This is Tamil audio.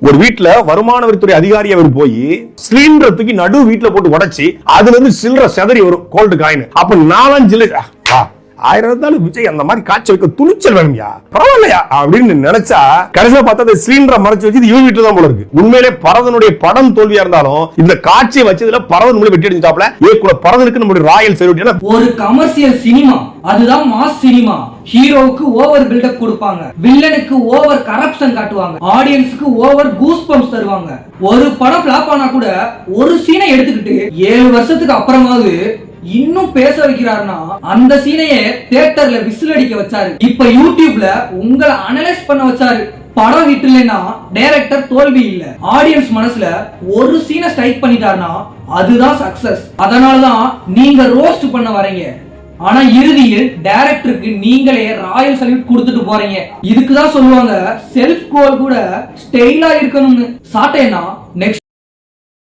ஒரு வீட்டுல வருமான வரித்துறை அதிகாரி அவர் போய் சிலிண்டர் தூக்கி நடு வீட்டுல போட்டு உடைச்சி அதுல இருந்து சில்லற செதறி வரும் கோல்டு காயின். அப்ப 4-5 1000 இருந்தாலும் விஜய் அந்த மாதிரி காட்சி வைக்க துணிச்சல் வேணும்யா, பரவாயில்லையா அப்படின்னு நினைச்சா கடைசியா பார்த்தா சிலிண்டரை மறைச்சு வச்சு இது இவங்க வீட்டுல தான் போல இருக்கு. உண்மையிலே பரதனுடைய படம் தோல்வியா இருந்தாலும் இந்த காட்சியை வச்சதுல பரதன் மூலம் வெட்டி அடிச்சாப்ல. கூட பரதனுக்கு நம்மளுடைய ராயல் செல்யூட். ஒரு கமர்ஷியல் சினிமா, அதுதான் மாஸ் சினிமா. ஹீரோவுக்கு ஓவர் பில்டப் கொடுப்பாங்க, வில்லனுக்கு ஓவர் கரப்ஷன் காட்டுவாங்க, ஆடியன்ஸ்க்கு ஓவர் கூஸ் பம்ப்ஸ் தருவாங்க. ஒரு படம் ஃபிளாப் ஆனா கூட ஒரு சீனை எடுத்துக்கிட்டு 7 வருஷத்துக்கு அப்புறமாவது இன்னும் பேச வைக்கிறாருன்னா அந்த சீனையே தியேட்டர்ல விசில் அடிக்க வச்சாரு. இப்ப யூடியூப்ல உங்களை அனலைஸ் பண்ண வச்சாரு. படம் ஹிட் இல்லைன்னா டைரக்டர் தோல்வி இல்ல, ஆடியன்ஸ் மனசுல ஒரு சீனை ஸ்ட்ரைக் பண்ணிட்டாருன்னா அதுதான் சக்சஸ். அதனாலதான் நீங்க ரோஸ்ட் பண்ண வரீங்க, ஆனா இறுதியில் டைரக்டருக்கு நீங்களே ராயல் சல்யூட் கொடுத்துட்டு போறீங்க. இதுக்குதான் சொல்லுவாங்க செல்ஃப் கோல் கூட ஸ்டைலா இருக்கணும்னு. சாட்டேனா நெக்ஸ்ட்